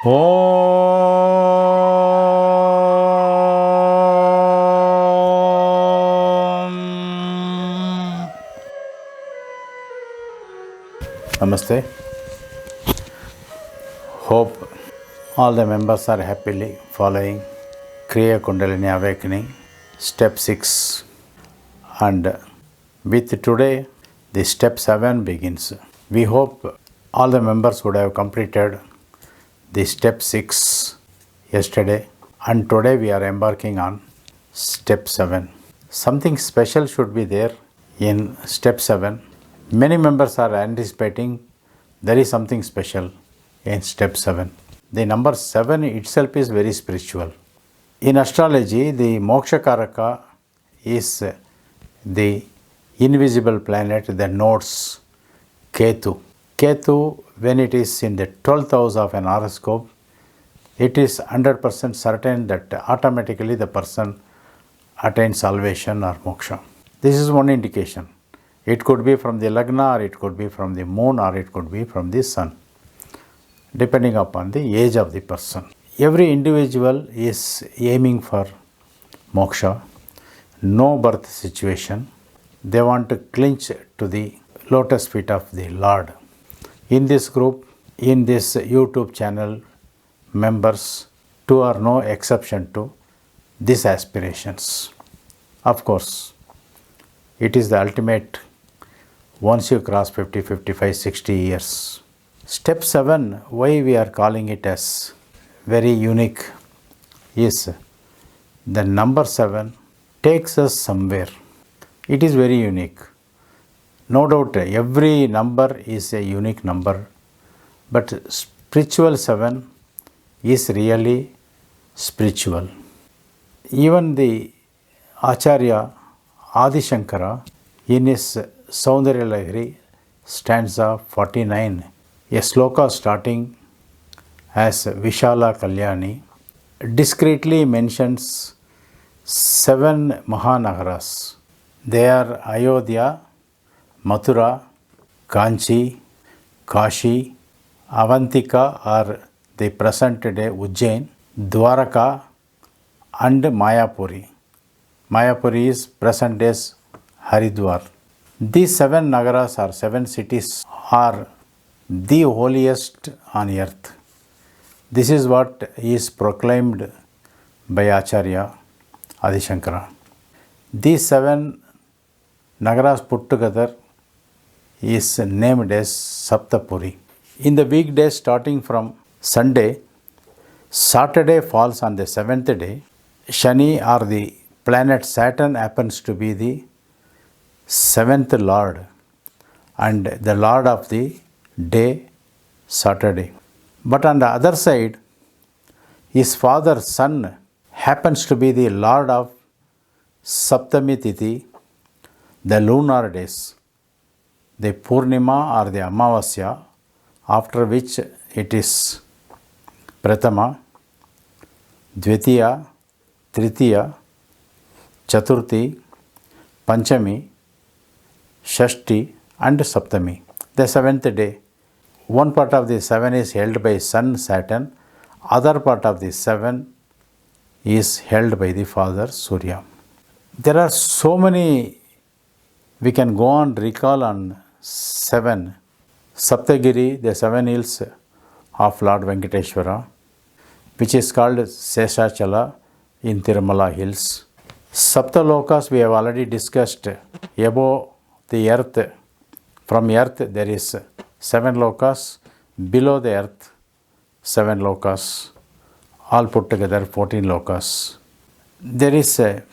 Om. Namaste. Hope all the members are happily following Kriya Kundalini Awakening Step 6, and with today the Step 7 begins. We hope all the members would have completed the Step 6 yesterday, and today we are embarking on Step 7. Something special should be there in Step 7. Many members are anticipating there is something special in Step 7. The number 7 itself is very spiritual. In astrology, the Moksha Karaka is the invisible planet that notes Ketu. Ketu, when it is in the 12th house of an horoscope, it is 100% certain that automatically the person attains salvation or moksha. This is one indication. It could be from the lagna, or it could be from the moon, or it could be from the sun, depending upon the age of the person. Every individual is aiming for moksha, no birth situation. They want to clinch to the lotus feet of the Lord. In this group, in this YouTube channel, members, two are no exception to these aspirations. Of course, it is the ultimate once you cross 50, 55, 60 years. Step 7, why we are calling it as very unique, is the number 7 takes us somewhere. It is very unique. No doubt every number is a unique number, but spiritual 7 is really spiritual. Even the Acharya Adi Shankara in his Saundarya Lahiri stanza 49, a sloka starting as Vishala Kalyani, discreetly mentions 7 Mahanagaras. They are Ayodhya, Mathura, Kanchi, Kashi, Avantika or the present day Ujjain, Dwaraka and Mayapuri. Mayapuri is present days Haridwar. These 7 Nagaras or 7 cities are the holiest on earth. This is what is proclaimed by Acharya Adi Shankara. These 7 Nagaras put together is named as Saptapuri. In the weekdays starting from Sunday, Saturday falls on the 7th day. Shani or the planet Saturn happens to be the 7th Lord and the Lord of the day Saturday. But on the other side, his father Sun happens to be the Lord of Saptami Tithi, the lunar days, the Purnima or the Amavasya, after which it is Prathama, Dvitiya, Tritiya, Chaturthi, Panchami, Shashti and Saptami, the 7th day. One part of the 7 is held by Sun Saturn, other part of the 7 is held by the Father Surya. There are so many, we can go on recall on 7. Saptagiri, the 7 hills of Lord Venkateshwara, which is called Seshachala in Tirumala hills. Saptalokas we have already discussed. Above the earth, from earth there is 7 lokas, below the earth 7 lokas, all put together 14 lokas. There is a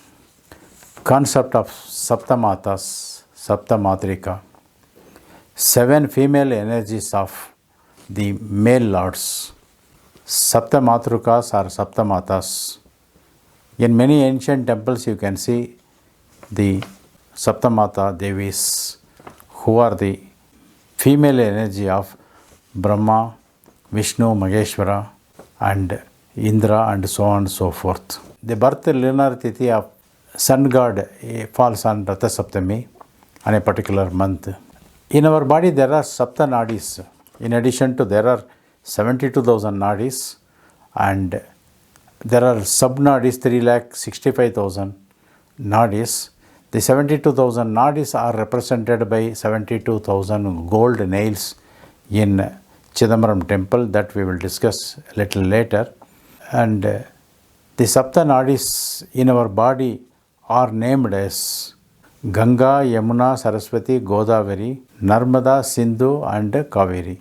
concept of Saptamatas, Saptamatrika, 7 female energies of the male lords. Saptamatrukas or Saptamatas. In many ancient temples you can see the Saptamata Devis, who are the female energy of Brahma, Vishnu, Maheshwara and Indra and so on and so forth. The birth lunar tithi of sun god falls on Ratha Saptami on a particular month. In our body there are Sapta Nadis. In addition to there are 72,000 nadis, and there are sub-nadis 3,65,000 nadis. The 72,000 nadis are represented by 72,000 gold nails in Chidambaram temple that we will discuss a little later. And the Sapta nadis in our body are named as Ganga, Yamuna, Saraswati, Godavari, Narmada, Sindhu and Kaveri.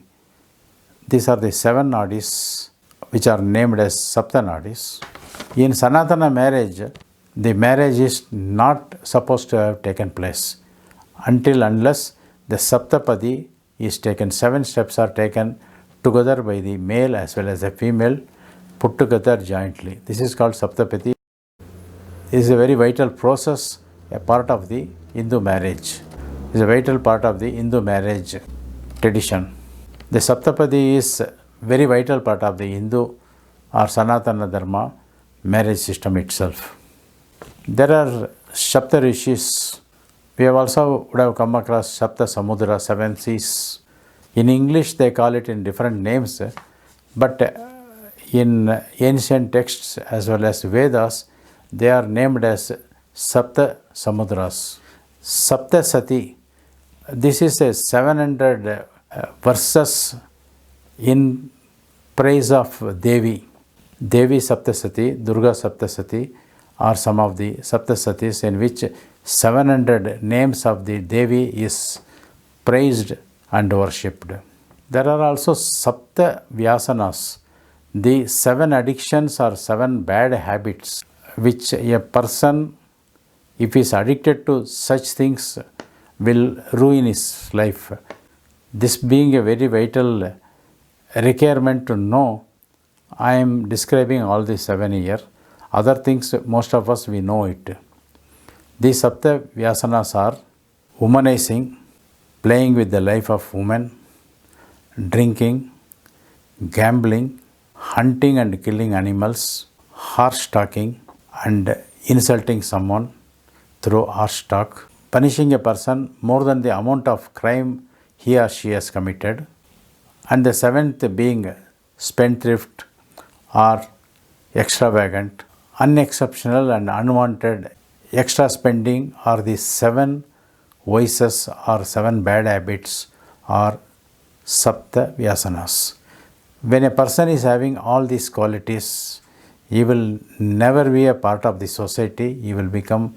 These are the 7 nadis which are named as Sapta nadis. In Sanatana marriage, the marriage is not supposed to have taken place unless the Saptapadi is taken. 7 steps are taken together by the male as well as the female, put together jointly. This is called Saptapadi. It is a very vital process, a part of the Hindu marriage. It is a vital part of the Hindu marriage tradition. The Saptapadi is a very vital part of the Hindu or Sanatana Dharma marriage system itself. There are Sapta Rishis. We have also would have come across Sapta Samudra, 7 seas. In English they call it in different names, but in ancient texts as well as Vedas, they are named as Sapta Samudras. Sapta Sati, this is a 700 verses in praise of Devi. Devi Saptasati, Durga Saptasati are some of the Saptasatis in which 700 names of the Devi is praised and worshipped. There are also Sapta Vyasanas, the 7 addictions or 7 bad habits which a person, if he is addicted to such things, will ruin his life. This being a very vital requirement to know, I am describing all the 7 here. Other things, most of us, we know it. These Sapta Vyasanas are womanizing, playing with the life of women, drinking, gambling, hunting and killing animals, harsh talking and insulting someone through harsh talk, punishing a person more than the amount of crime he or she has committed, and the 7th being spendthrift or extravagant, unexceptional and unwanted extra spending are the 7 vices or 7 bad habits or Sapta Vyasanas. When a person is having all these qualities, he will never be a part of the society, he will become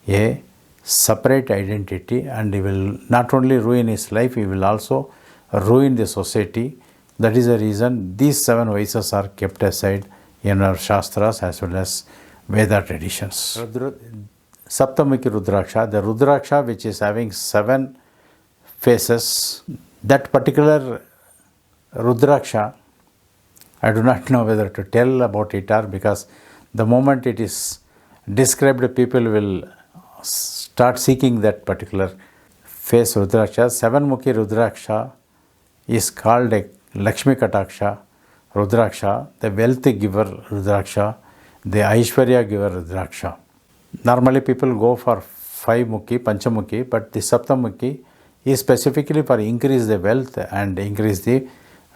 a separate identity and he will not only ruin his life, he will also ruin the society. That is the reason these 7 vices are kept aside in our Shastras as well as Veda traditions. Saptamukhi Rudraksha, the Rudraksha which is having 7 faces, that particular Rudraksha, I do not know whether to tell about it or because the moment it is described, people will start seeking that particular face Rudraksha. 7-mukhi Rudraksha is called a Lakshmi Kataksha Rudraksha, the wealth giver Rudraksha, the Aishwarya giver Rudraksha. Normally people go for 5-mukhi, Panchamukhi, but the Saptamukhi is specifically for increase the wealth and increase the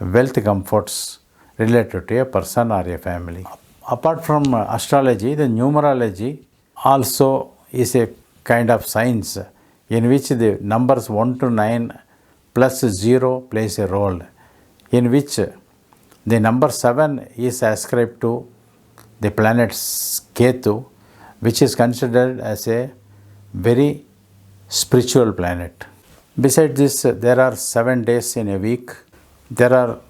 wealth comforts related to a person or a family. Apart from astrology, the numerology also is a kind of science in which the numbers 1 to 9 plus 0 plays a role, in which the number 7 is ascribed to the planet Ketu, which is considered as a very spiritual planet. Besides this, there are 7 days in a week. There are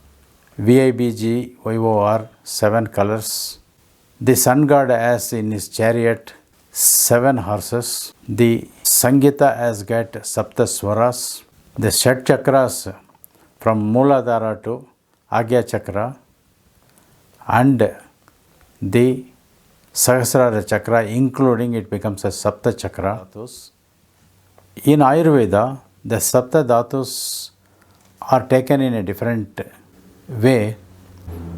VIBGYOR 7 colors. The sun god has in his chariot 7 horses. The Sangita has got Sapta Swaras. The Shat Chakras from Mooladhara to Agya Chakra and the Sahasrara Chakra, including it becomes a Sapta Chakra. In Ayurveda, the Sapta Dhatus are taken in a different way.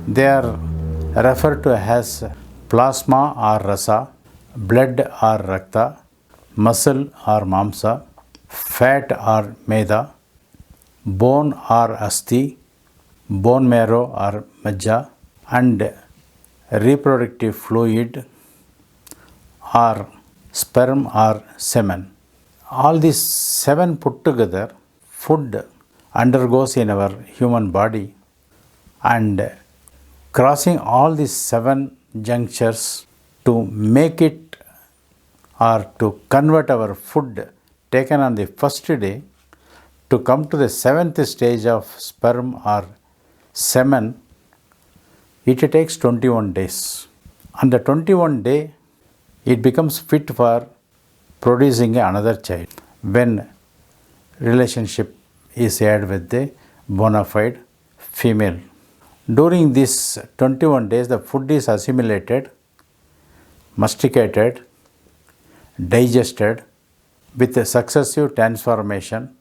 They are referred to as plasma or rasa, blood or rakta, muscle or mamsa, fat or meda, bone or asti, bone marrow or majja, and reproductive fluid or sperm or semen. All these 7 put together, food undergoes in our human body, and crossing all these 7 junctures to make it or to convert our food taken on the first day to come to the 7th stage of sperm or semen, it takes 21 days. On the 21st day, it becomes fit for producing another child when relationship is had with the bona fide female. During these 21 days, the food is assimilated, masticated, digested with a successive transformation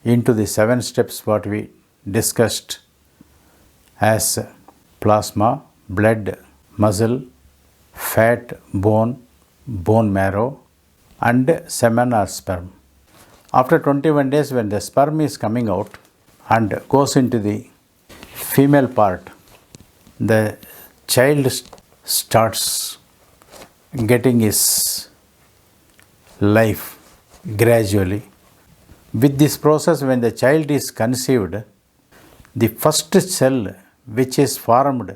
into the 7 steps what we discussed as plasma, blood, muscle, fat, bone, bone marrow, and semen or sperm. After 21 days, when the sperm is coming out and goes into the female part, the child starts getting his life gradually. With this process, when the child is conceived, the first cell which is formed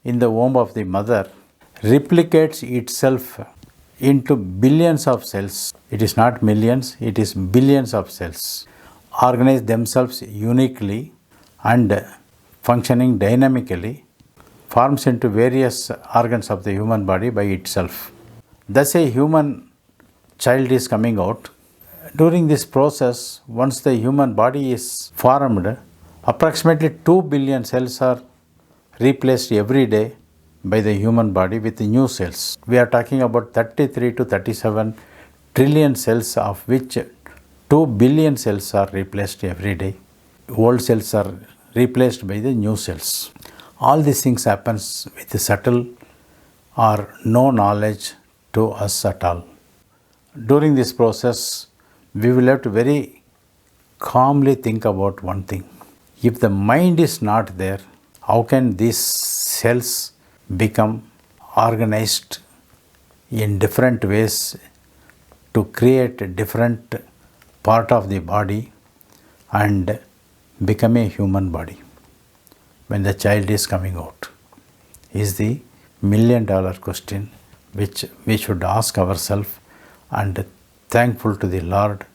in the womb of the mother replicates itself into billions of cells. It is not millions, it is billions of cells. Organize themselves uniquely and functioning dynamically, forms into various organs of the human body by itself. Thus a human child is coming out. During this process, once the human body is formed, approximately 2 billion cells are replaced every day by the human body with new cells. We are talking about 33 to 37 trillion cells, of which 2 billion cells are replaced every day. Old cells are replaced by the new cells. All these things happens with subtle or no knowledge to us at all. During this process, we will have to very calmly think about one thing. If the mind is not there, how can these cells become organized in different ways to create a different part of the body and become a human body when the child is coming out? Is the $1,000,000 question which we should ask ourselves, and thankful to the Lord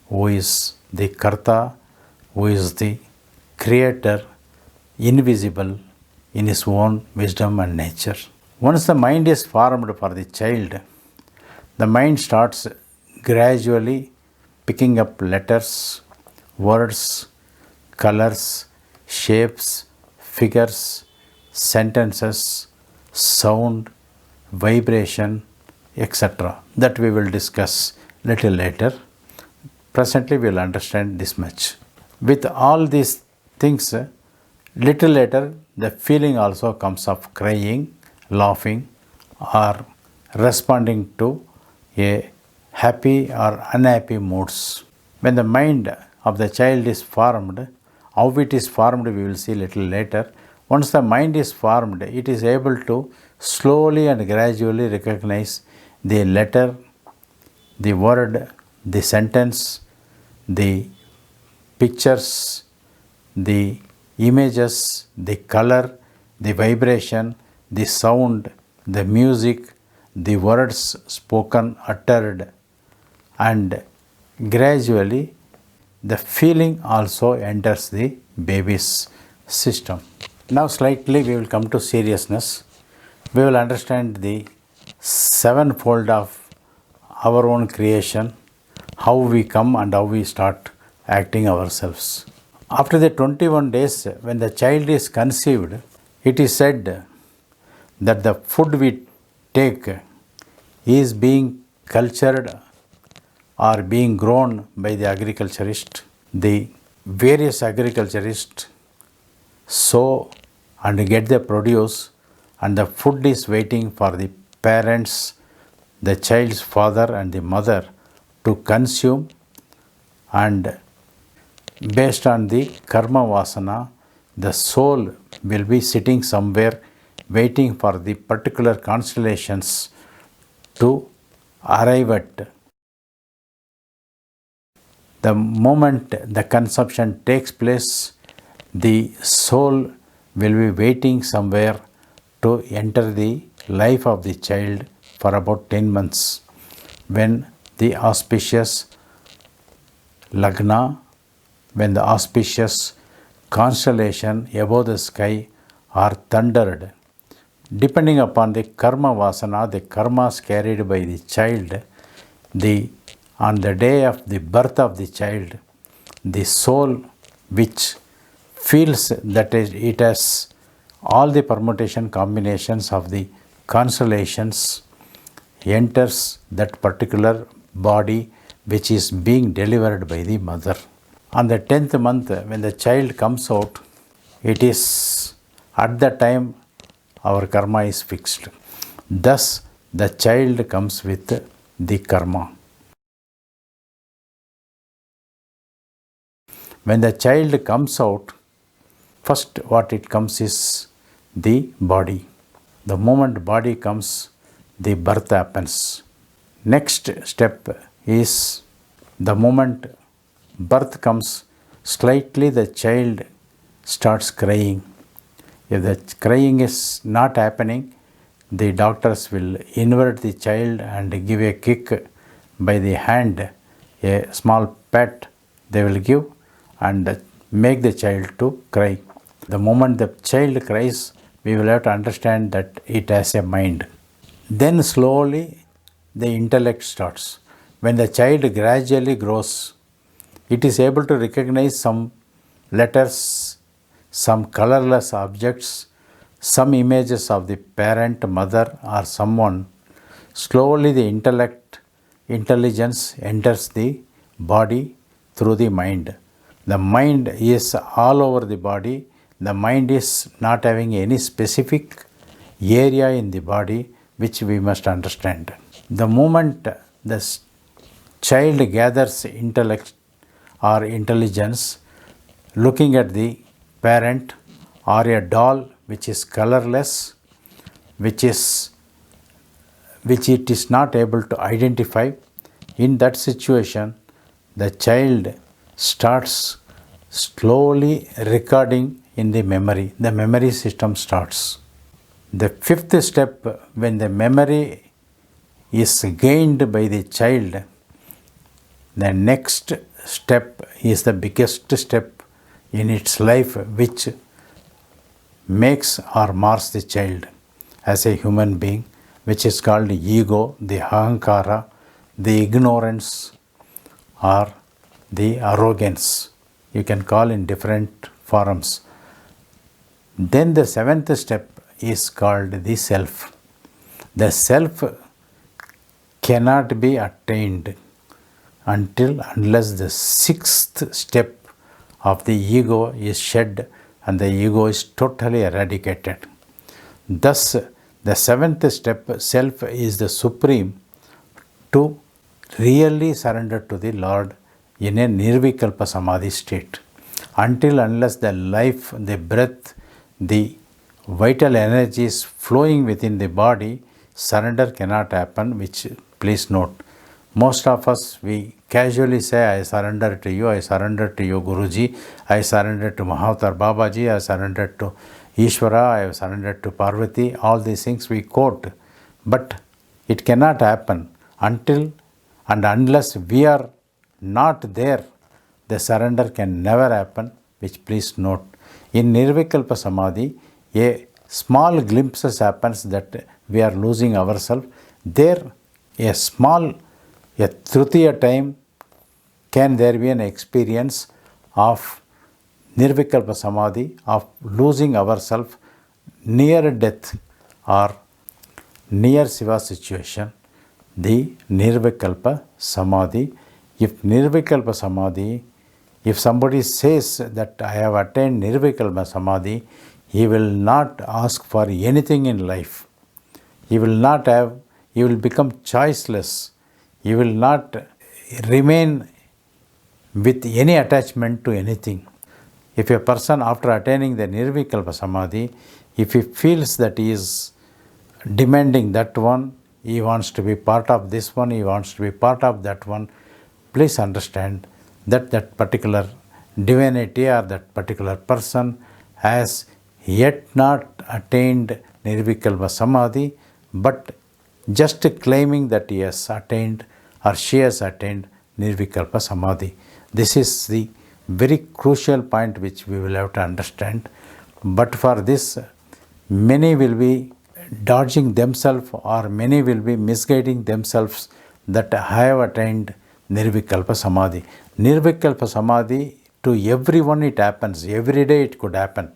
who is the Karta, who is the Creator, invisible in his own wisdom and nature. Once the mind is formed for the child, the mind starts gradually picking up letters, words, colors, shapes, figures, sentences, sound, vibration, etc. That we will discuss little later. Presently we will understand this much. With all these things, little later the feeling also comes of crying, laughing, or responding to a happy or unhappy moods. When the mind of the child is formed, how it is formed we will see little later. Once the mind is formed, it is able to slowly and gradually recognize the letter, the word, the sentence, the pictures, the images, the color, the vibration, the sound, the music, the words spoken, uttered, and gradually the feeling also enters the baby's system. Now slightly we will come to seriousness. We will understand the sevenfold of our own creation, how we come and how we start acting ourselves. After the 21 days, when the child is conceived, it is said that the food we take is being cultured or being grown by the agriculturist. The various agriculturists sow and get the produce, and the food is waiting for the parents, the child's father and the mother to consume, and based on the karma vasana, the soul will be sitting somewhere waiting for the particular constellations to arrive at. The moment the conception takes place, the soul will be waiting somewhere to enter the life of the child for about 10 months, when the auspicious Lagna, when the auspicious constellation above the sky are thundered. Depending upon the karma vasana, the karmas carried by the child, on the day of the birth of the child, the soul which feels that it has all the permutation combinations of the constellations enters that particular body which is being delivered by the mother. On the 10th month, when the child comes out, it is at the time our karma is fixed. Thus, the child comes with the karma. When the child comes out, first what it comes is the body. The moment body comes, the birth happens. Next step is the moment birth comes, slightly the child starts crying. If the crying is not happening, the doctors will invert the child and give a kick by the hand, a small pat they will give and make the child to cry. The moment the child cries, we will have to understand that it has a mind. Then slowly the intellect starts. When the child gradually grows, it is able to recognize some letters, some colorless objects, some images of the parent, mother or someone. Slowly the intelligence enters the body through the mind. The mind is all over the body. The mind is not having any specific area in the body which we must understand. The moment the child gathers intellect or intelligence, looking at the parent or a doll which is colorless, which it is not able to identify, in that situation, the child starts slowly recording in the memory. The memory system starts. The fifth step, when the memory is gained by the child, the next step is the biggest step in its life, which makes or mars the child as a human being, which is called ego, the ahankara, the ignorance or the arrogance. You can call in different forms. Then the seventh step is called the self. The self cannot be attained unless the sixth step of the ego is shed and the ego is totally eradicated. Thus, the seventh step, self, is the supreme to really surrender to the Lord in a nirvikalpa samadhi state. Unless the life, the breath, the vital energy is flowing within the body, surrender cannot happen, which please note. Most of us, we casually say, I surrender to you, Guruji, I surrender to Mahavatar Babaji, I surrender to Ishvara, I surrender to Parvati, all these things we quote. But it cannot happen until and unless we are not there, the surrender can never happen, which please note. In Nirvikalpa Samadhi, a small glimpses happens that we are losing ourselves. There, a Tritiya time, can there be an experience of Nirvikalpa Samadhi, of losing ourselves near death or near Shiva situation, the Nirvikalpa Samadhi. If Nirvikalpa Samadhi, if somebody says that I have attained Nirvikalpa Samadhi, he will not ask for anything in life. He will become choiceless. He will not remain with any attachment to anything. If a person, after attaining the Nirvikalpa Samadhi, If he feels that he is demanding that one, he wants to be part of this one, he wants to be part of that one, please understand that that particular divinity or that particular person has yet not attained Nirvikalpa Samadhi, but just claiming that he has attained or she has attained Nirvikalpa Samadhi. This is the very crucial point which we will have to understand. But for this, many will be dodging themselves or many will be misguiding themselves that I have attained Nirvikalpa Samadhi. Nirvikalpa Samadhi, to everyone it happens, every day it could happen.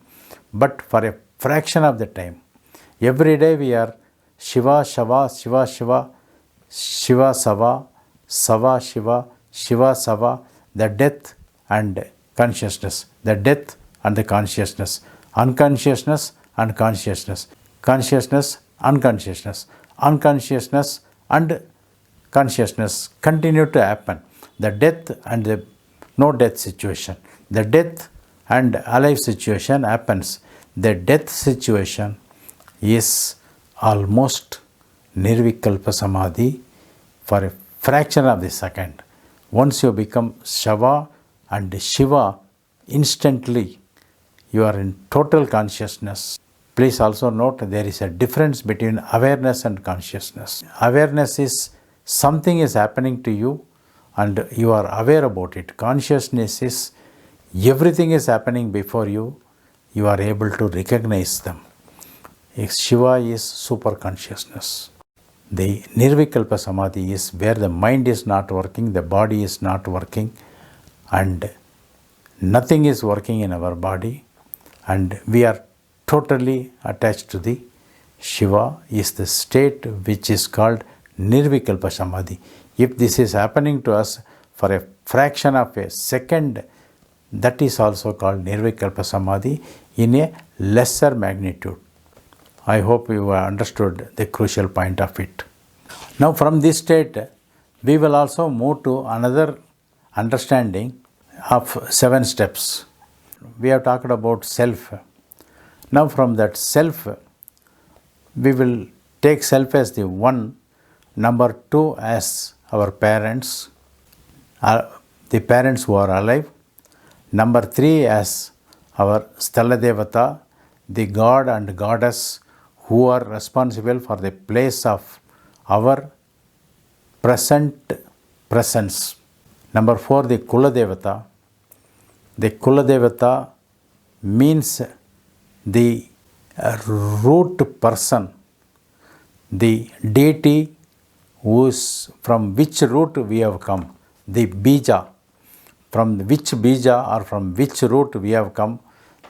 But for a fraction of the time, every day we are Shiva, Shava, Shiva, Shiva, Shiva, Sava, Sava, Shiva, Shiva, Sava, the death and consciousness, the death and the consciousness, unconsciousness and consciousness, consciousness, unconsciousness, unconsciousness and consciousness continue to happen. The death and the no death situation, the death and alive situation happens. The death situation is almost Nirvikalpa Samadhi for a fraction of the second. Once you become Shava and Shiva, instantly you are in total consciousness. Please also note there is a difference between awareness and consciousness. Awareness is something is happening to you and you are aware about it. Consciousness is everything is happening before you, you are able to recognize them. Shiva is super consciousness. The Nirvikalpa Samadhi is where the mind is not working, the body is not working, and nothing is working in our body, and we are totally attached to the Shiva is the state which is called Nirvikalpa Samadhi. If this is happening to us for a fraction of a second, that is also called Nirvikalpa Samadhi in a lesser magnitude. I hope you have understood the crucial point of it. Now from this state, we will also move to another understanding of 7 steps. We have talked about self. Now from that self, we will take self as the one, number 2 as our parents, the parents who are alive, number 3 as our Sthala Devata, the god and goddess who are responsible for the place of our present presence. Number 4, the Kula Devata. The Kula Devata means the root person, the deity from which root we have come, the bija, from which bija or from which root we have come,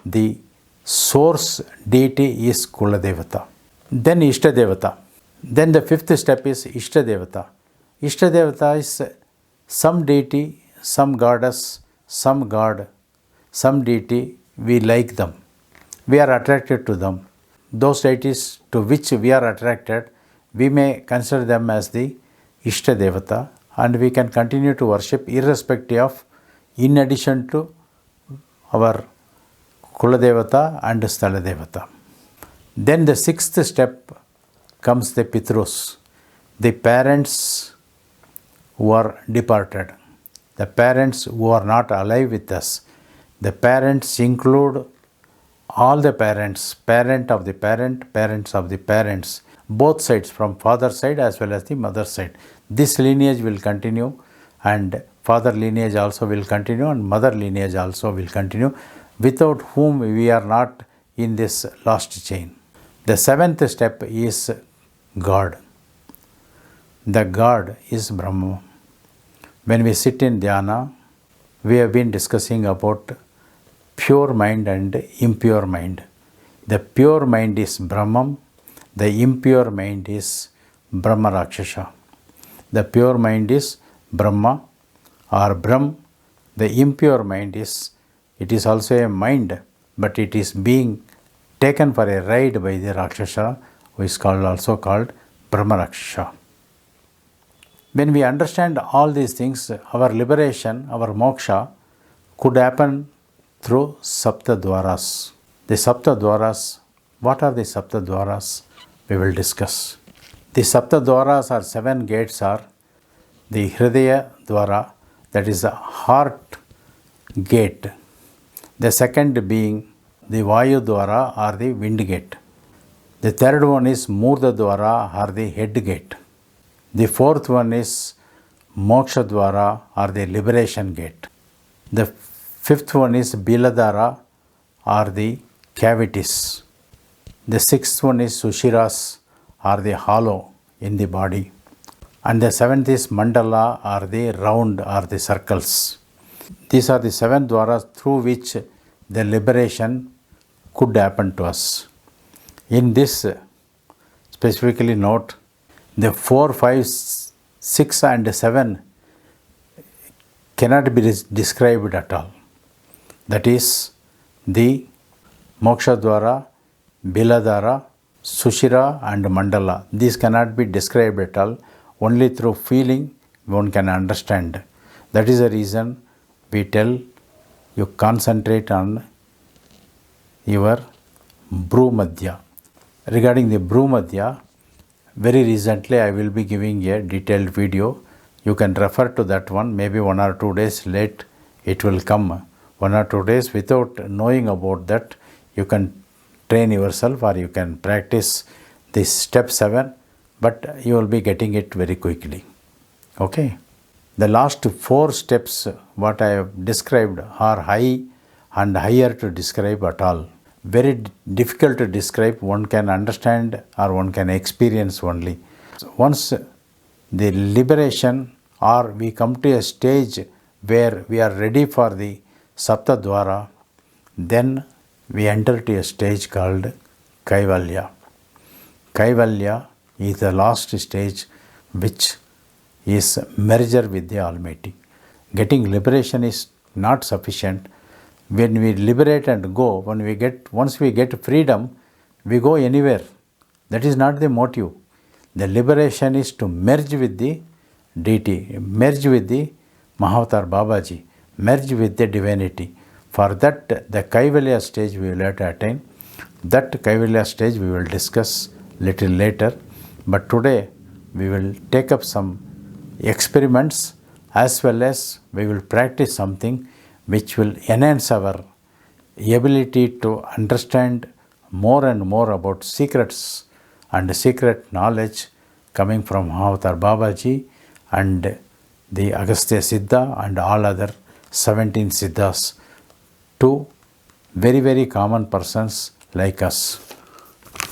the source deity is Kula Devata. Then Ishta Devata. Then the 5th step is Ishta Devata. Ishta Devata is some deity, some goddess, some god, some deity, we like them. We are attracted to them. Those deities to which we are attracted, we may consider them as the Ishta Devata, and we can continue to worship irrespective of, in addition to our Kula Devata and Sthala Devata. Then the 6th step comes the Pitrus, the parents who are departed, the parents who are not alive with us. The parents include all the parents, parent of the parent, parents of the parents, both sides, from father side as well as the mother side. This lineage will continue, and father lineage also will continue, and mother lineage also will continue, without whom we are not in this lost chain. The 7th step is God. The God is Brahma. When we sit in dhyana, we have been discussing about pure mind and impure mind. The pure mind is Brahman, the impure mind is Brahma Rakshasa. The pure mind is Brahma or Brahm. The impure mind is, it is also a mind, but it is being taken for a ride by the Rakshasa, who is also called Brahma Rakshasa. When we understand all these things, our liberation, our moksha could happen through Sapta Dwaras. The Sapta Dwaras What are the Saptadwaras? We will discuss. The Saptadwaras or 7 gates are the Hridaya Dwara, that is the heart gate. The second being the Vayu Dwara or the wind gate. The third one is Murda Dwara or the head gate. The fourth one is Moksha Dwara or the liberation gate. The fifth one is Biladara or the cavities. The sixth one is Sushiras or the hollow in the body. And the seventh is Mandala or the round or the circles. These are the 7 dwaras through which the liberation could happen to us. In this, specifically note, the 4, 5, 6 and 7 cannot be described at all. That is the Moksha Dwara, Biladara, Sushira and Mandala. These cannot be described at all. Only through feeling one can understand. That is the reason we tell you concentrate on your Bhrumadhya. Regarding the Bhrumadhya, very recently I will be giving a detailed video. You can refer to that one. Maybe 1 or 2 days late it will come. 1 or 2 days without knowing about that, you can train yourself or you can practice this step 7, but you will be getting it very quickly. Okay. The last 4 steps what I have described are high and higher to describe at all. Very difficult to describe. One can understand or one can experience only. So once the liberation or we come to a stage where we are ready for the Saptadwara, then we enter to a stage called Kaivalya. Kaivalya is the last stage which is merger with the Almighty. Getting liberation is not sufficient. When we liberate and go, once we get freedom, we go anywhere. That is not the motive. The liberation is to merge with the deity, merge with the Mahavatar Babaji, merge with the divinity. For that, the Kaivalya stage we will have to attain. That Kaivalya stage we will discuss little later. But today we will take up some experiments as well as we will practice something which will enhance our ability to understand more and more about secrets and secret knowledge coming from Mahavatar Babaji and the Agastya Siddha and all other 17 Siddhas to very, very common persons like us.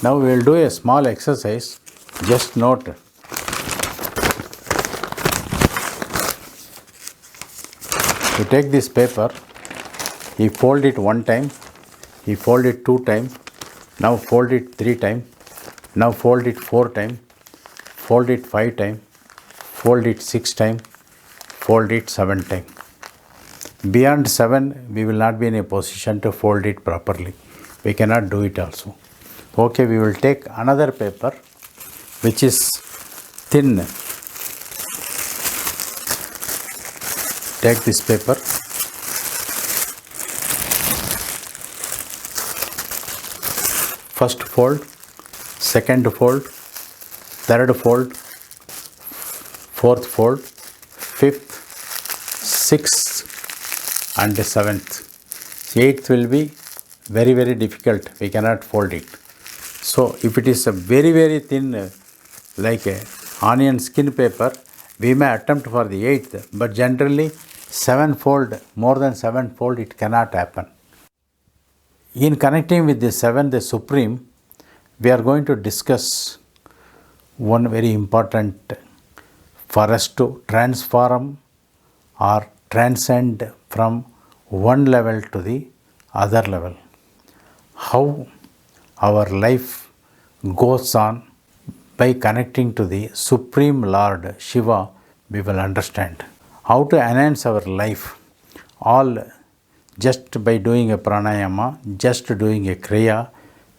Now we will do a small exercise. Just note. You take this paper, you fold it 1 time, you fold it 2 times, now fold it 3 times, now fold it 4 times, fold it 5 times, fold it 6 times, fold it 7 times. Beyond 7, we will not be in a position to fold it properly. We cannot do it also. Okay, we will take another paper which is thin. Take this paper. First fold, second fold, third fold, fourth fold, fifth, sixth and seventh. Eighth will be very, very difficult. We cannot fold it. So if it is a very, very thin like a onion skin paper, we may attempt for the 8th, but generally 7-fold, more than 7-fold it cannot happen. In connecting with the 7, the Supreme, we are going to discuss one very important for us to transform or transcend from one level to the other level. How our life goes on by connecting to the Supreme Lord Shiva, we will understand. How to enhance our life, all just by doing a pranayama, just doing a kriya,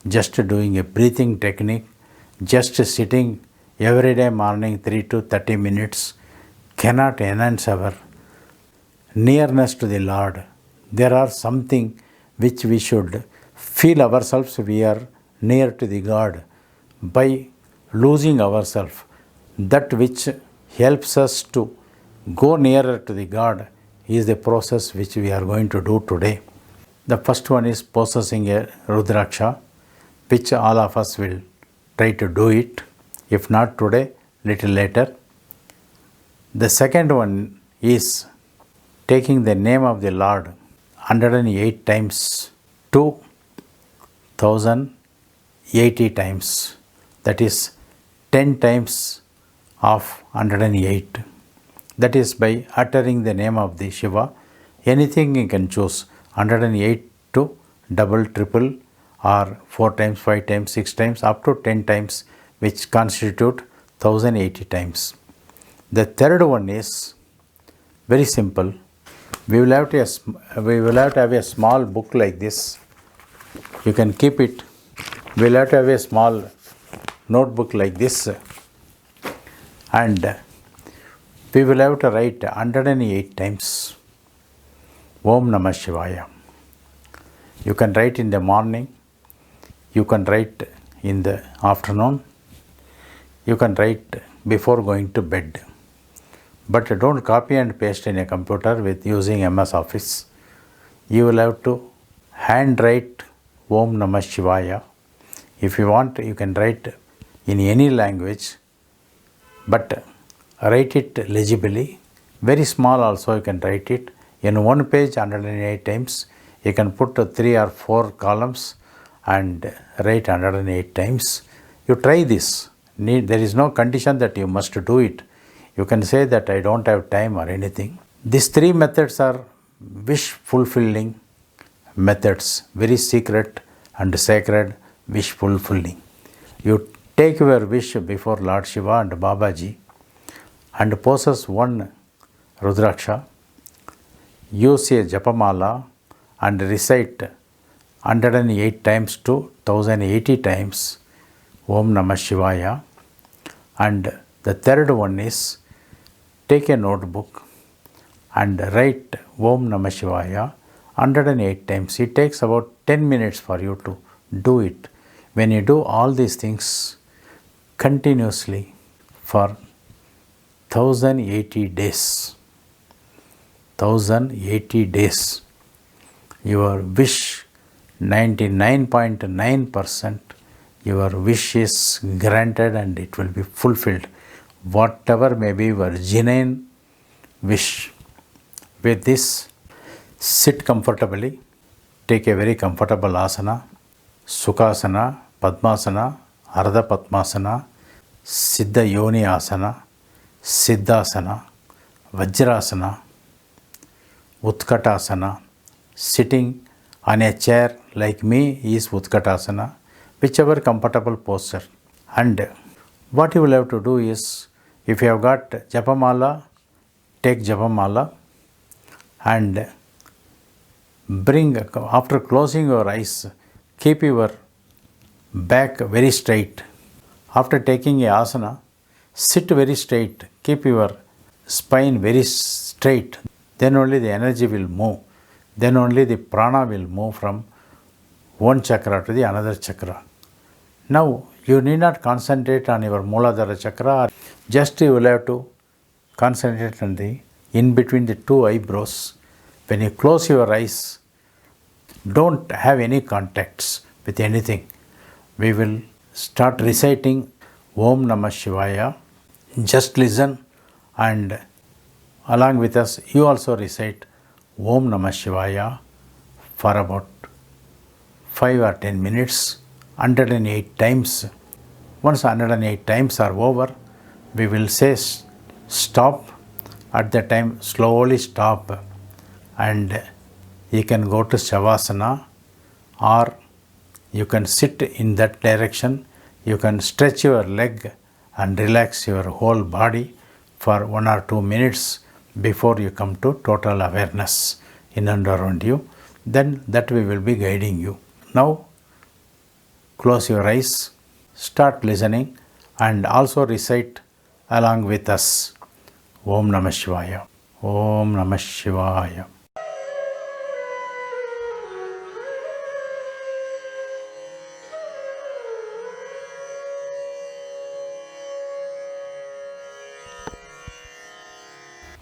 just doing a breathing technique, just sitting every day morning 3 to 30 minutes cannot enhance our nearness to the Lord. There are something which we should feel ourselves we are near to the God by losing ourselves. That which helps us to go nearer to the God is the process which we are going to do today. The first one is possessing a Rudraksha, which all of us will try to do it, if not today, little later. The second one is taking the name of the Lord 108 times to 1080 times. That is 10 times of 108. That is by uttering the name of the Shiva. Anything you can choose, 108 to double, triple, or 4 times, 5 times, 6 times, up to 10 times, which constitute 1080 times. The third one is very simple. We will have to have a small book like this. You can keep it. We will have to have a small notebook like this, and we will have to write 108 times Om Namah Shivaya. You can write in the morning, you can write in the afternoon, you can write before going to bed. But don't copy and paste in a computer with using MS Office. You will have to handwrite Om Namah Shivaya. If you want, you can write in any language, but write it legibly. Very small also you can write it. In one page 108 times, you can put 3 or 4 columns and write 108 times. You try this. There is no condition that you must do it. You can say that I don't have time or anything. These 3 methods are wish fulfilling methods, very secret and sacred wish fulfilling. You take your wish before Lord Shiva and Babaji and possess one Rudraksha. Use a Japamala and recite 108 times to 1080 times Om Namah Shivaya. And the third one is take a notebook and write Om Namah Shivaya 108 times. It takes about 10 minutes for you to do it. When you do all these things continuously for 1080 days, your wish 99.9% your wish is granted and it will be fulfilled. Whatever may be your genuine wish. With this, sit comfortably, take a very comfortable asana, Sukhasana, Padmasana, Ardha Padmasana, Siddha Yoni Asana, Siddhasana, Vajrasana, Utkatasana. Sitting on a chair like me is Utkatasana, whichever comfortable posture. And what you will have to do is, if you have got Japamala, take Japamala and bring, after closing your eyes, keep your back very straight. After taking a asana, sit very straight, keep your spine very straight. Then only the energy will move. Then only the prana will move from one chakra to the another chakra. Now, you need not concentrate on your Mooladhara chakra. Just you will have to concentrate on the in between the 2 eyebrows. When you close your eyes, don't have any contacts with anything. We will start reciting Om Namah Shivaya. Just listen, and along with us, you also recite Om Namah Shivaya for about 5 or 10 minutes, 108 times. Once 108 times are over, we will say stop. At that time, slowly stop, and you can go to Shavasana, or you can sit in that direction. You can stretch your leg and relax your whole body for 1 or 2 minutes before you come to total awareness in and around you. Then that we will be guiding you. Now, close your eyes, start listening, and also recite along with us Om Namah Shivaya. Om Namah Shivaya.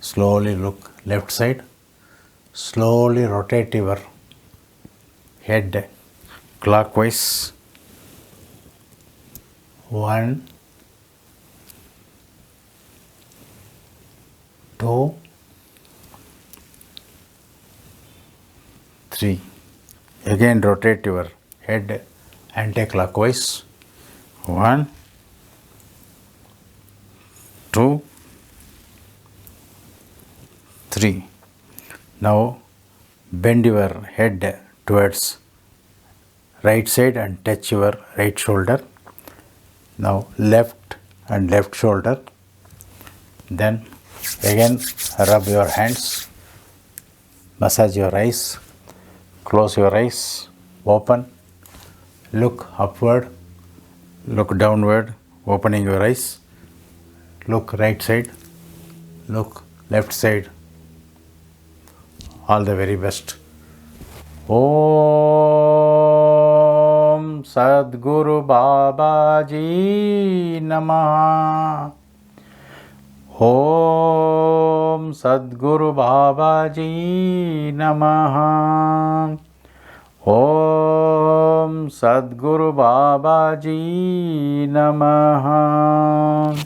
Slowly look left side. Slowly rotate your head clockwise. 1, 2, 3. Again rotate your head anti-clockwise. 1, 2, 3. Now bend your head towards right side and touch your right shoulder. Now left and left shoulder. Then again rub your hands, massage your eyes, close your eyes, open, look upward, look downward, opening your eyes, look right side, look left side. All the very best. Om Sadguru Babaji Namaha. Om Sadguru Babaji Namaha. Om Sadguru Babaji Namaha.